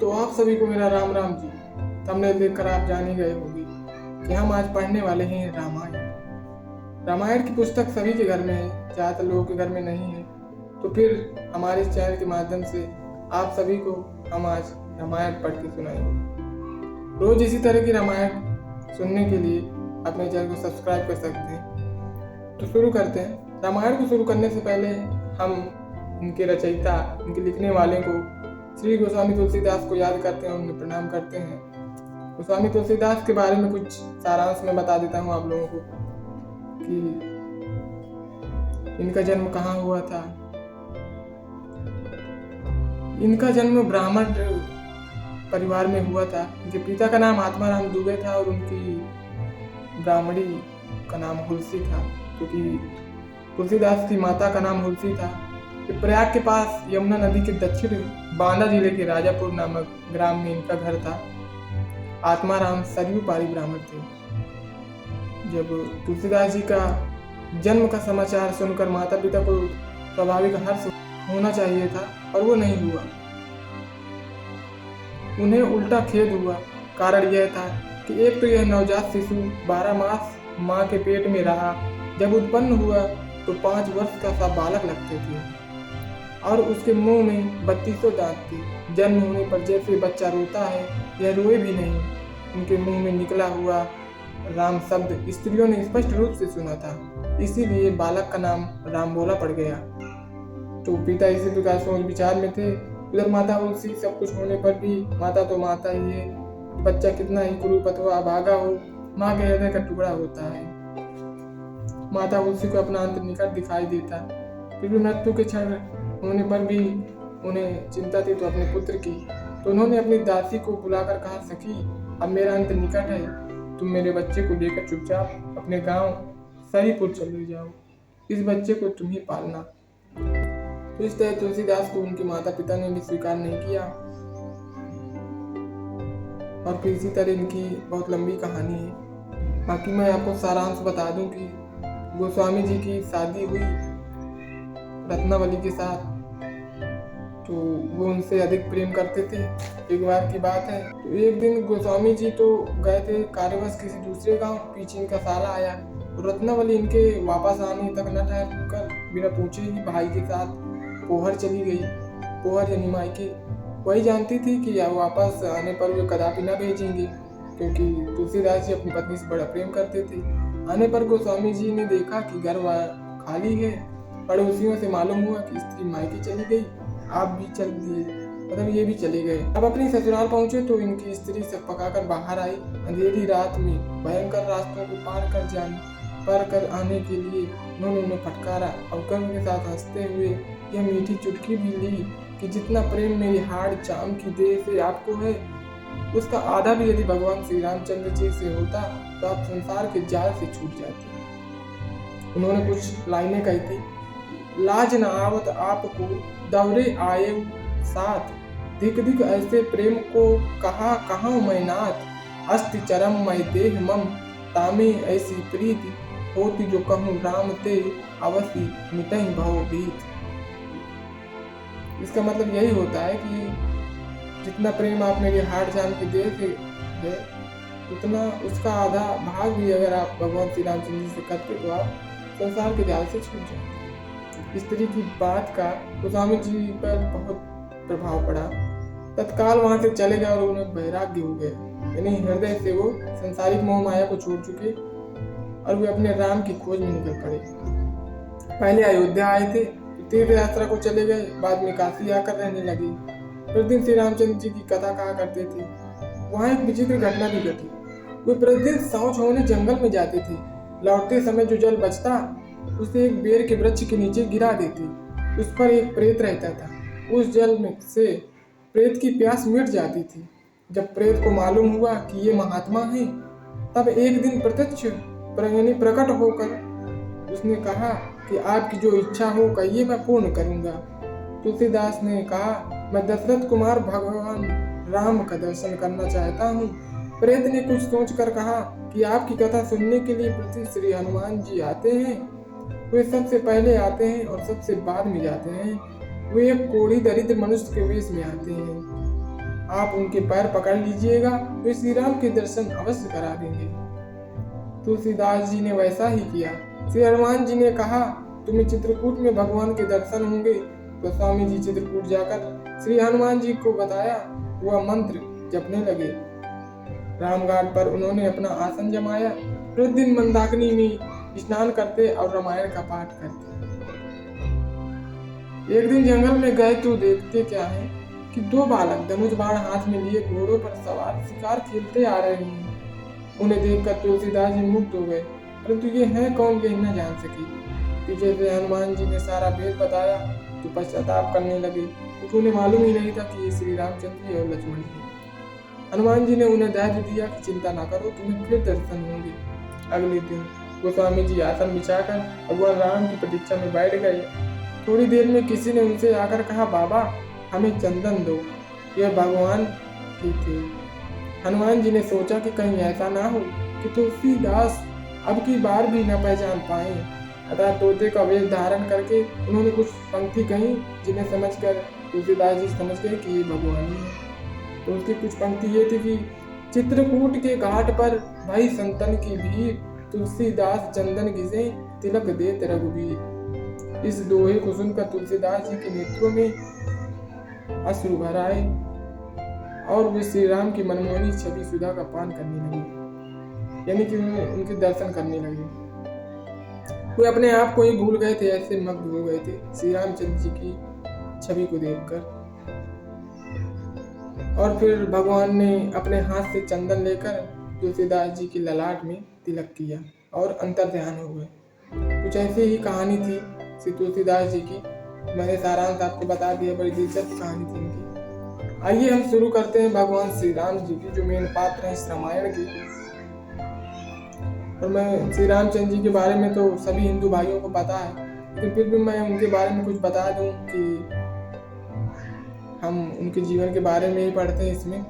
तो आप सभी को मेरा राम राम जी। थंबनेल देखकर आप जान ही गए होंगे कि हम आज पढ़ने वाले हैं रामायण। रामायण की पुस्तक सभी के घर में है, ज़्यादातर लोगों के घर में नहीं है। तो फिर हमारे इस चैनल के माध्यम से आप सभी को हम आज रामायण पढ़ के सुनाएंगे। रोज इसी तरह की रामायण सुनने के लिए आप मेरे चैनल को सब्सक्राइब कर सकते हैं। तो शुरू करते हैं। रामायण को शुरू करने से पहले हम इनके रचयिता, इनके लिखने वाले को श्री गोस्वामी तुलसीदास को याद करते हैं, उन्हें प्रणाम करते हैं। गोस्वामी तुलसीदास के बारे में कुछ सारांश में बता देता हूँ आप लोगों को कि इनका जन्म कहाँ हुआ था। इनका जन्म ब्राह्मण परिवार में हुआ था। इनके पिता का नाम आत्माराम दुबे था और उनकी ब्राह्मणी का नाम हुलसी था, क्योंकि तुलसीदास की माता का नाम हुलसी था। प्रयाग के पास यमुना नदी के दक्षिण बांदा जिले के राजापुर नामक ग्राम में इनका घर था। आत्माराम सरयू पारी ब्राह्मण थे। जब तुलसीदास जी का जन्म का समाचार सुनकर माता पिता को स्वाभाविक हर्ष होना चाहिए था, और वो नहीं हुआ। उन्हें उल्टा खेद हुआ। कारण यह था कि एक तो यह नवजात शिशु 12 मास माँ के पेट में रहा। जब उत्पन्न हुआ तो 5 वर्ष का सा बालक लगते थे और उसके मुंह में 32 दांत थे। जन्म होने पर जैसे बच्चा रोता है, यह रोए भी नहीं। उनके मुंह में निकला हुआ राम शब्द स्त्रियों ने स्पष्ट रूप से सुना था, इसीलिए बालक का नाम राम बोला पड़ गया। तो पिता इसी प्रकार सोच विचार में थे। उधर माता उसी सब कुछ होने पर भी माता तो माता ही है। बच्चा कितना ही कुरूप अथवा अभागा हो, माँ के हृदय का टुकड़ा होता है। माता उसी को अपना अंत निकट दिखाई देता। फिर भी मृत्यु के क्षण होने पर भी उन्हें चिंता थी तो अपने पुत्र की। तो उन्होंने अपनी दासी को बुलाकर कहा, सखी अब मेरा अंत निकट है, तुम मेरे बच्चे को लेकर चुपचाप अपने गांव सरीपुर चले जाओ। इस बच्चे को तुम ही पालना। तो इस तरह तुलसीदास को उनके माता पिता ने भी स्वीकार नहीं किया। और फिर इसी तरह इनकी बहुत लंबी कहानी है। बाकी मैं आपको सारांश बता दूं कि गोस्वामी जी की शादी हुई रत्नावली के साथ, तो वो उनसे अधिक प्रेम करते थे। एक बार की बात है, तो एक दिन गोस्वामी जी तो गए थे कार्यवश किसी दूसरे गांव। पीछे इनका साला आया। रत्नावली इनके वापस आने तक न ठहर कर बिना पूछे ही भाई के साथ पोहर चली गई। पोहर यानी मायके। वही जानती थी कि वापस आने पर वे कदापि न भेजेंगे, क्योंकि तुलसीदास जी अपनी पत्नी से बड़ा प्रेम करते थे। आने पर गोस्वामी जी ने देखा कि घर खाली है। पड़ोसियों से मालूम हुआ कि स्त्री मायके चली गई, आप भी चल दिए, मतलब ये भी चले गए। अब अपनी ससुराल पहुंचे तो इनकी स्त्री सब पकाकर बाहर आई। अंधेरी रात में भयंकर रास्तों को पार कर आने के लिए उन्होंने उन्हें फटकारा और गर्व के साथ हंसते हुए यह मीठी चुटकी भी ली कि जितना प्रेम मेरी हाड़ चाम की देह से आपको है, उसका आधा भी यदि भगवान श्री रामचंद्र जी से होता तो आप संसार के जाल से छूट जाते। उन्होंने कुछ लाइनें कही थी। लाज न आवत आपको दौरे आए साथ, धिक धिक ऐसे प्रेम को कहाँ मैं नाथ। अस्ति चरम मैं देह मम तामे ऐसी प्रीति, होती जो कहूँ राम ते अवश्य मिटहि भव भीत। इसका मतलब यही होता है कि जितना प्रेम आप मेरी हाड़ जान के दे है, उतना उसका आधा भाग भी अगर आप भगवान श्री रामचंद्र जी से करते तो आप संसार के जाल से छूट जाते। इस तरह की बात का गोस्वामी जी पर बहुत प्रभाव पड़ा। तत्काल वहां से चले गए और उन्हें वैराग्य हो गया, यानी हृदय से वो संसारिक मोह माया को छोड़ चुके और वे अपने राम की खोज में निकल पड़े। पहले अयोध्या आए थे, तीर्थ यात्रा को चले गए, बाद में काशी आकर रहने लगे। प्रतिदिन श्री रामचंद्र जी की कथा कहा करते थे। वहाँ एक विचित्र घटना भी घटी। वे प्रतिदिन शौच होने जंगल में जाते थे। लौटते समय जो जल बचता उसे एक बेर के वृक्ष के नीचे गिरा देते। उस पर एक प्रेत रहता था। उस जल में से प्रेत की प्यास मिट जाती थी। जब प्रेत को मालूम हुआ कि ये महात्मा है, तब एक दिन प्रकट होकर उसने कहा कि आपकी जो इच्छा हो कहिए, मैं पूर्ण करूंगा। तुलसीदास ने कहा, मैं दशरथ कुमार भगवान राम का दर्शन करना चाहता हूँ। प्रेत ने कुछ सोचकर कहा कि आपकी कथा सुनने के लिए पृथ्वी श्री हनुमान जी आते हैं। वे सबसे पहले आते हैं और सबसे बाद में जाते हैं। वे एक कोढ़ी दरिद्र मनुष्य के वेश में आते हैं। आप उनके पैर पकड़ लीजिएगा, वे श्री राम के दर्शन अवश्य करा देंगे। तुलसीदास जी ने वैसा ही किया। श्री हनुमान जी ने कहा, तुम्हें चित्रकूट में भगवान के दर्शन होंगे। तो स्वामी जी चित्रकूट जाकर श्री हनुमान जी को बताया, वह मंत्र जपने लगे। रामघाट पर उन्होंने अपना आसन जमाया। प्रतिदिन मंदाकिनी में स्नान करते और रामायण का पाठ करते। एक दिन जंगल में गए तो देखते क्या है कि दो बालक धनुष बाण हाथ में लिए घोड़ों पर सवार शिकार खेलते आ रहे हैं। उन्हें देखकर तुलसीदास जी मुग्ध हो गए, परंतु ये हैं कौन यह न जान सके। पीछे से हनुमान जी ने सारा भेद बताया तो पश्चाताप करने लगे, क्योंकि उन्हें मालूम ही नहीं था कि ये श्री रामचंद्र जी और लक्ष्मण जी। हनुमान जी ने उन्हें धैर्य दिया कि चिंता न करो, तुम्हें फिर दर्शन होंगे। अगले दिन गोस्वामी जी आसन बिछाकर भगवान राम की प्रतीक्षा में बैठ गए। थोड़ी देर में किसी ने उनसे आकर कहा, बाबा हमें चंदन दो। यह भगवान ही थे। हनुमान जी ने सोचा कि कहीं ऐसा ना हो कि तुलसीदास अब की बार भी न पहचान पाए। अतः तोते का वेश धारण करके उन्होंने कुछ पंक्ति कही, जिन्हें समझकर तुलसीदास जी समझ गए कि ये भगवान ही है। तो उसकी कुछ पंक्ति ये थी कि चित्रकूट के घाट पर भाई संतन की भीड़, तुलसीदास चंदन घिसे तिलक देत रघुबीर। इस दोहे को सुनकर तुलसीदास जी के नेत्रों में अश्रु भर आए और वे श्री राम की मनमोहनी छवि सुधा का पान करने लगे, यानी कि उनके दर्शन करने लगे। वे अपने आप को ही भूल गए थे, ऐसे मग्न हो गए थे श्री रामचंद्र जी की छवि को देखकर। और फिर भगवान ने अपने हाथ से चंदन लेकर तुलसीदास जी की ललाट में तिलक किया और अंतर ध्यान हो गए। कुछ ऐसी ही कहानी थी श्री तुलसीदास जी की। मैंने सारांश आपको बता दिया, बड़ी दिलचस्प कहानी थी इनकी। आइए हम शुरू करते हैं भगवान श्री राम जी की, जो मेन पात्र हैं इस रामायण के। और मैं श्री रामचंद्र जी के बारे में तो सभी हिंदू भाइयों को पता है, लेकिन फिर भी मैं उनके बारे में कुछ बता दूं कि हम उनके जीवन के बारे में ही पढ़ते हैं इसमें।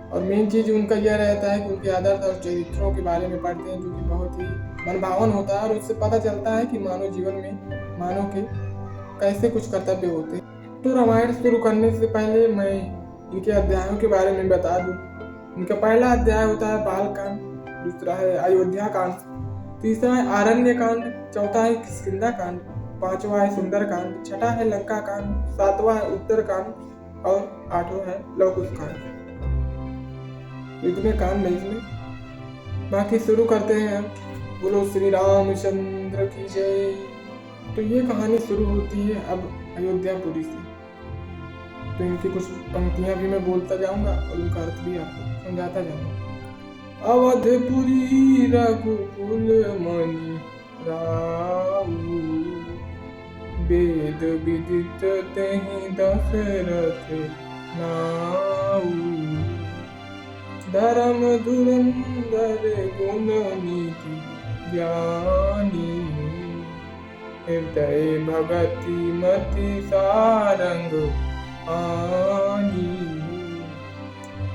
और मेन चीज उनका यह रहता है कि उनके आदर्श और चरित्रों के बारे में पढ़ते हैं, जो कि बहुत ही मनभावन होता है। और उससे पता चलता है कि मानव जीवन में मानव के कैसे कुछ कर्तव्य होते हैं। तो रामायण शुरू करने से पहले मैं इनके अध्यायों के बारे में बता दूं। इनका पहला अध्याय होता है बाल कांड, दूसरा है अयोध्या कांड, तीसरा है आरण्य कांड, चौथा है किष्किंधा कांड, पांचवा है सुंदर कांड, छठा है लंका कांड, सातवां है उत्तर कांड और आठवां है लव कुश कांड। इतने कांड है इसमें। बाकी शुरू करते हैं। बोलो श्री रामचंद्र की जय। तो ये कहानी शुरू होती है अब अयोध्यापुरी से। तो इनकी कुछ पंक्तियां भी मैं बोलता जाऊंगा और उनका अर्थ भी आपको समझाता जाऊंगा। अवधपुरी रघुकुल मणि राऊ, वेद विदित तेहि दशरथ नाऊ। धर्म धुरंधर गुण नीति ज्ञानी, हृदय भगति मति सारंग आनी।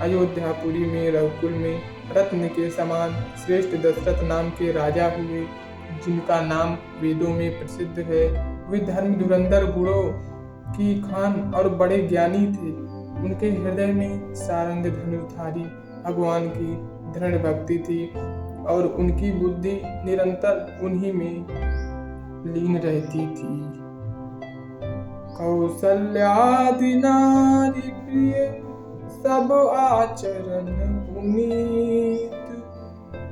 अयोध्यापुरी में रघुकुल में रत्न के समान श्रेष्ठ दशरथ नाम के राजा हुए, जिनका नाम वेदों में प्रसिद्ध है। वे धर्म धुरंधर गुणों की खान और बड़े ज्ञानी थे। उनके हृदय में सारंग धनुर्धारी भगवान की दृढ़ भक्ति थी और उनकी बुद्धि निरंतर उन्हीं में लीन रहती थी। कौसल्यादि नारी प्रिय, सब आचरण पुनीत।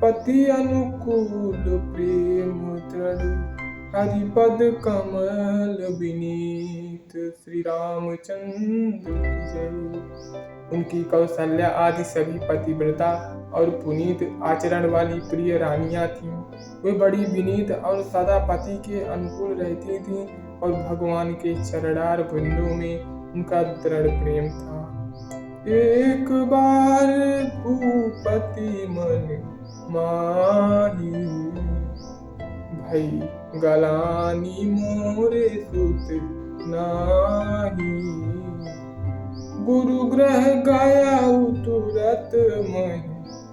पति अनुकूल प्रेम दृढ़, हरिपद कमल विनीत। श्री रामचंद्र की जय। उनकी कौशल्या आदि सभी पतिव्रता और पुनीत आचरण वाली प्रिय रानियां थीं। वे बड़ी विनीत और सदा पति के अनुकूल रहती थीं और भगवान के चरणार बिंदु में उनका दृढ़ प्रेम था। एक बार भूपति मन माही, भई गलानी मोरे सुत नाही। गुरु ग्रह गया तुरत मही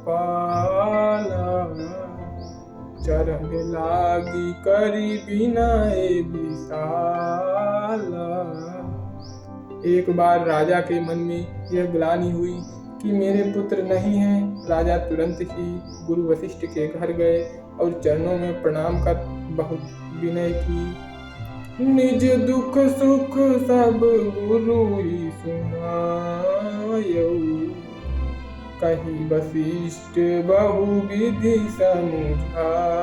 पाला, चरण लागी करी बिनय विशाला। एक बार राजा के मन में यह ग्लानि हुई कि मेरे पुत्र नहीं हैं। राजा तुरंत ही गुरु वशिष्ठ के घर गए और चरणों में प्रणाम कर बहुत विनय की। निज दुख सुख सब गुरु ही सुनायो, कही वशिष्ठ बहु विधि समुझायो।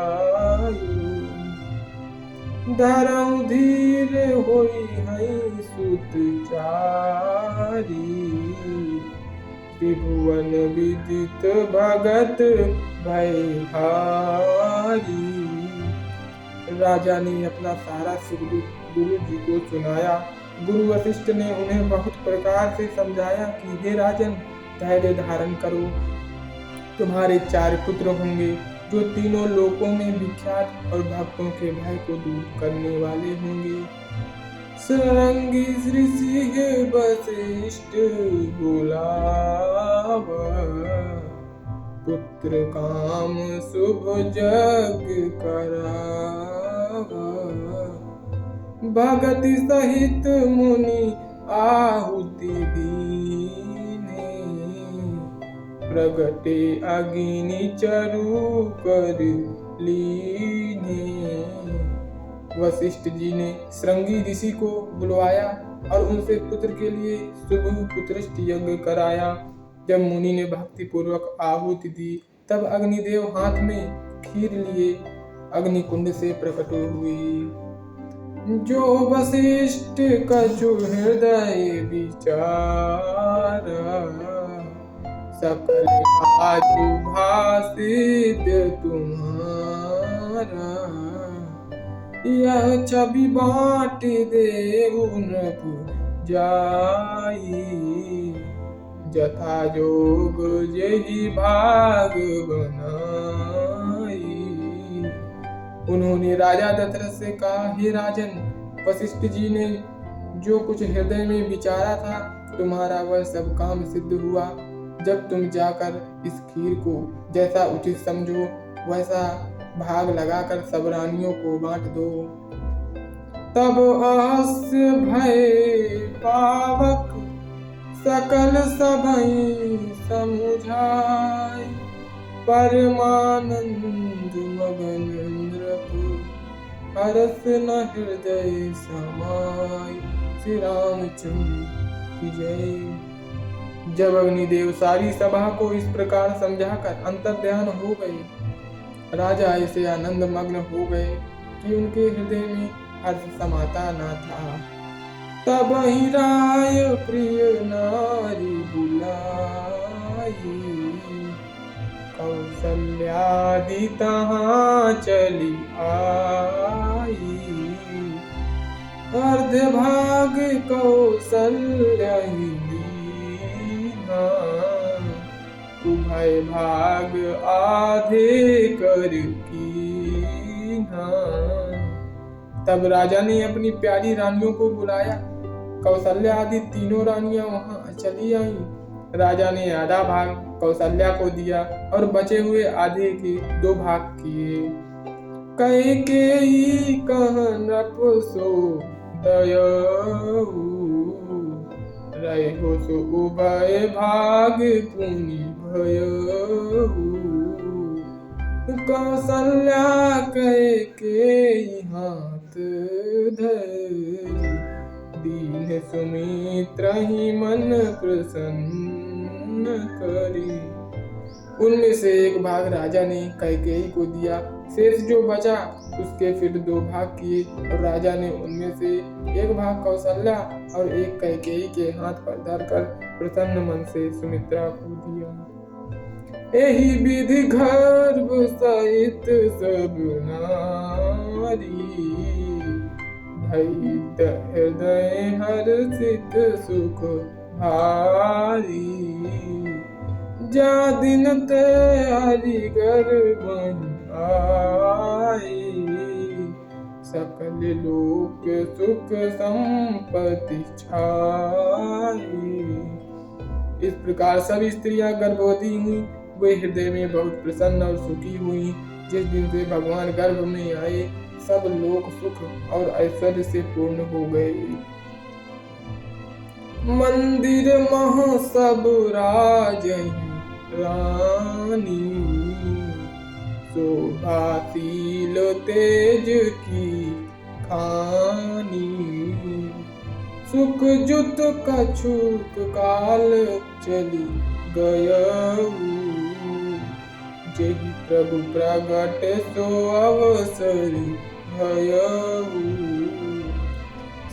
धरऊ धीर होई हई सुत चारी, त्रिभुवन विदित भगत भयहारी। राजा ने अपना सारा सुख दुख गुरु जी को सुनाया। गुरु वशिष्ठ ने उन्हें बहुत प्रकार से समझाया कि हे राजन, धैर्य धारण करो। तुम्हारे 4 पुत्र होंगे जो तीनों लोकों में विख्यात और भक्तों के भय को दूर करने वाले होंगे। सरंगी ऋषि वशिष्ठ बुलावा, पुत्र काम शुभ जग करावा। भगति सहित मुनि आहुति दीने, प्रगटे अग्नि चरु कर लीने। वशिष्ठ जी ने श्रृंगी ऋषि को बुलवाया और उनसे पुत्र के लिए शुभ पुत्रष्ट यज्ञ कराया। जब मुनि ने भक्ति पूर्वक आहुति दी, तब अग्निदेव हाथ में खीर लिए अग्निकुंड से प्रकट हुए। जो वशिष्ठ कछु हृदय विचारा, सकल आजु भाषित तुम्हारा। यह छवि बाँट देहु नृप जाई, जथा जोग यही भाग बनाई। उन्होंने राजा दशरथ से कहा, हे राजन, वशिष्ठ जी ने जो कुछ हृदय में विचारा था, तुम्हारा वह सब काम सिद्ध हुआ। जब तुम जाकर इस खीर को जैसा उचित समझो वैसा भाग लगाकर सब रानियों को बांट दो। तब अहस्य भय पावक सकल सबई समुझाई, परमानंद मगन नृप हरस न हृदय समाई। श्री रामचंद्र की जय। जब अग्निदेव सारी सभा को इस प्रकार समझाकर अंतर्ध्यान हो गए, राजा ऐसे आनंद मग्न हो गए कि उनके हृदय में हर्ष समाता न था। तब ही राय प्रिय नारी बुलाई, कौसल्यादि तहाँ चली आई। अर्ध भाग कौसल्या ही दीना, उभय भाग आधे कर कीन्हा। तब राजा ने अपनी प्यारी रानियों को बुलाया। कौशल्या आदि तीनों रानियां वहां चली आईं। राजा ने आधा भाग कौशल्या को दिया और बचे हुए आधे के 2 भाग किए। कैकेयी कह नृप सो दयऊ, रहो सो उभय भाग पुनि भयऊ। कौशल्या कैकेयी हाथ धरि, दीन सुमित्र ही मन प्रसन्न करी। उनमें से 1 भाग राजा ने कैकेयी को दिया। शेष जो बचा उसके फिर 2 भाग किए और राजा ने उनमें से 1 भाग कौशल्या और 1 कैकेयी के हाथ पर धरकर प्रसन्न मन से सुमित्रा को दिया। एही विधि गर्भ सहित सब नारी, भयित हृदय हर्षित सुख भारी। जा दिन ते हरि गर्भ आई, सकल लोक सुख संपत्ति छाई। इस प्रकार सब स्त्रियां गर्भवती हुई। वे हृदय में बहुत प्रसन्न और सुखी हुई। जिस दिन से भगवान गर्भ में आए, सब लोक सुख और ऐश्वर्य से पूर्ण हो गए। मंदिर मह सब राजहि रानी, शोभाशील तेज की खानी। सुख जुत कछुक काल चली गयऊ, जेहि प्रभु प्रगट सो अवसर भयऊ।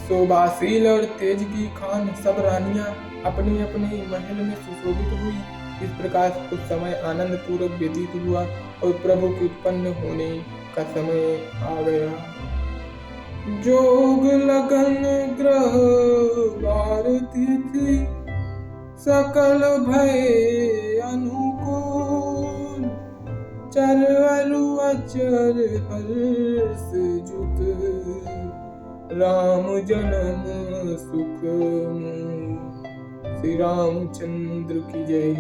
शोभाशील और तेज की खान सब रानियां अपने अपने महल में सुशोभित हुई। इस प्रकार कुछ समय आनंद पूर्वक व्यतीत हुआ और प्रभु के उत्पन्न होने का समय आ गया। जोग लगन ग्रह वार तिथि, सकल भय अनुकूल। चर अरु अचर हर्ष जुत, राम जन्म सुख मूल। श्री रामचंद्र की जय।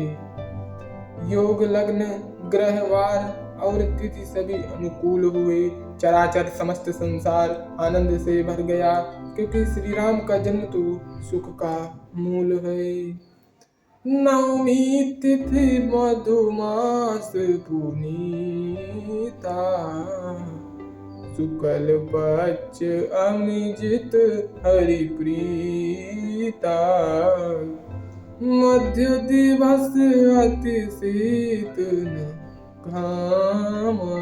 योग लग्न ग्रहवार और तिथि सभी अनुकूल हुए। चराचर समस्त संसार आनंद से भर गया, क्योंकि श्री राम का जन्म तो सुख का मूल है। नवमी तिथि मधुमास पुनीता, शुक्ल पक्ष अमिजित हरि प्रीता। मध्य दिवस अति शीतल घामा,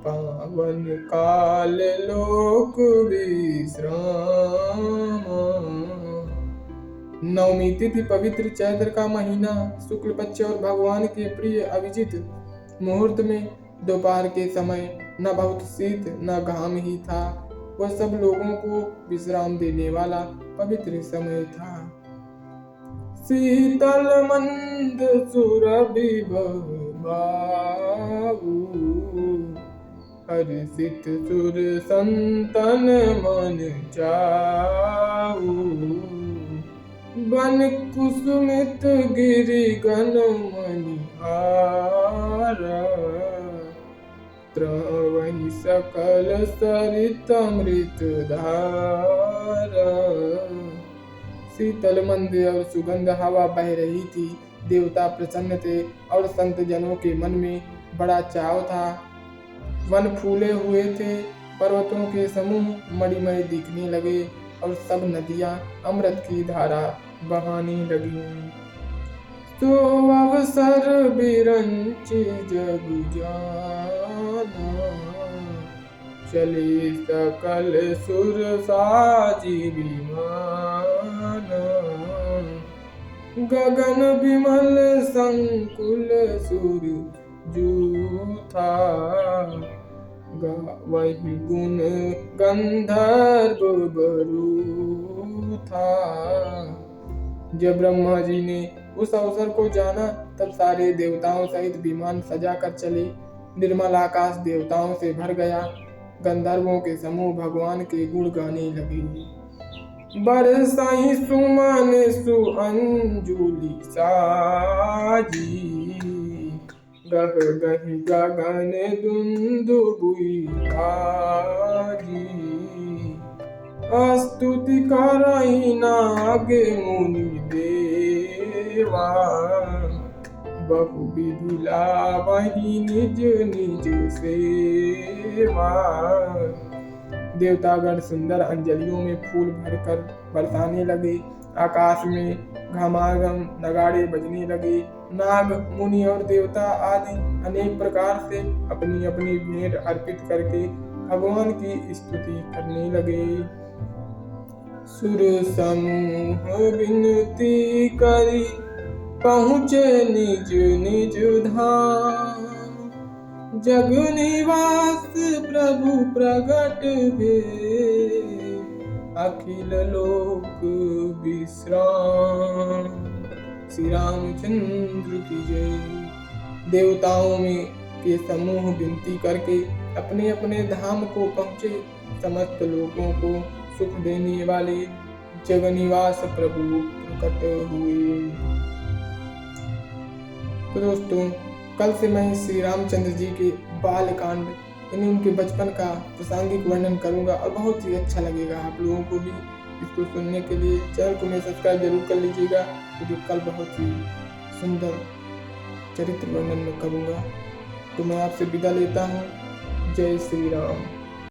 पावन काल लोक विश्रामा। नवमी तिथि पवित्र चैत्र का महीना, शुक्ल पक्ष और भगवान के प्रिय अभिजित मुहूर्त में दोपहर के समय न बहुत शीत न घाम ही था। वह सब लोगों को विश्राम देने वाला पवित्र समय था। शीतल मंद सुरभि बाबू, हर्षित सुर संतन मन जाऊ। बन कुसुमित गिरि गण मणिहारा, त्रवहि सकल सरित अमृत धारा। शीतल मंद और सुगंध हवा बह रही थी। देवता प्रसन्न थे और संत जनों के मन में बड़ा चाव था। वन फूले हुए थे, पर्वतों के समूह मणिमय दिखने लगे और सब नदियां अमृत की धारा बहाने लगी। तो अवसर बिरंचि जग जाना, चले सकल सुर साजी विमाना। गगन विमल संकुल सुर जूथा, गावहि गुण गंधर्व बरू था। जब ब्रह्मा जी ने उस अवसर को जाना, तब सारे देवताओं सहित विमान सजा कर चले। निर्मल आकाश देवताओं से भर गया। गंधर्वों के समूह भगवान के गुण गाने लगे। बरसाई सुमन सुअंजुलि साजी, गह गहि गगन दुंदुभि बाजी। स्तुति करहि नाग मुनि देवा, बहु विधि लावहि निज निज सेवा। देवतागण सुंदर अंजलियों में फूल भरकर बरसाने लगे। आकाश में घमाघम नगाड़े बजने लगे। नाग मुनि और देवता आदि अनेक प्रकार से अपनी अपनी भेंट अर्पित करके भगवान की स्तुति करने लगे। सुर समूह विनती करी, पहुँचे निज निज धाम। जग निवास प्रभु प्रगट भे, अखिल लोक विश्राम। श्री रामचंद्र की जय। देवताओं में के समूह विनती करके अपने अपने धाम को पहुँचे। समस्त लोगों को सुख देने वाले जगनिवास प्रभु प्रकट हुए। तो दोस्तों, कल से मैं श्री रामचंद्र जी के बाल कांड यानी उनके बचपन का प्रासंगिक वर्णन करूंगा और बहुत ही अच्छा लगेगा आप लोगों को भी। इसको सुनने के लिए चैनल को मैं सब्सक्राइब जरूर कर लीजिएगा, क्योंकि कल बहुत ही सुंदर चरित्र वर्णन में करूँगा। तो मैं आपसे विदा लेता हूँ। जय श्री राम।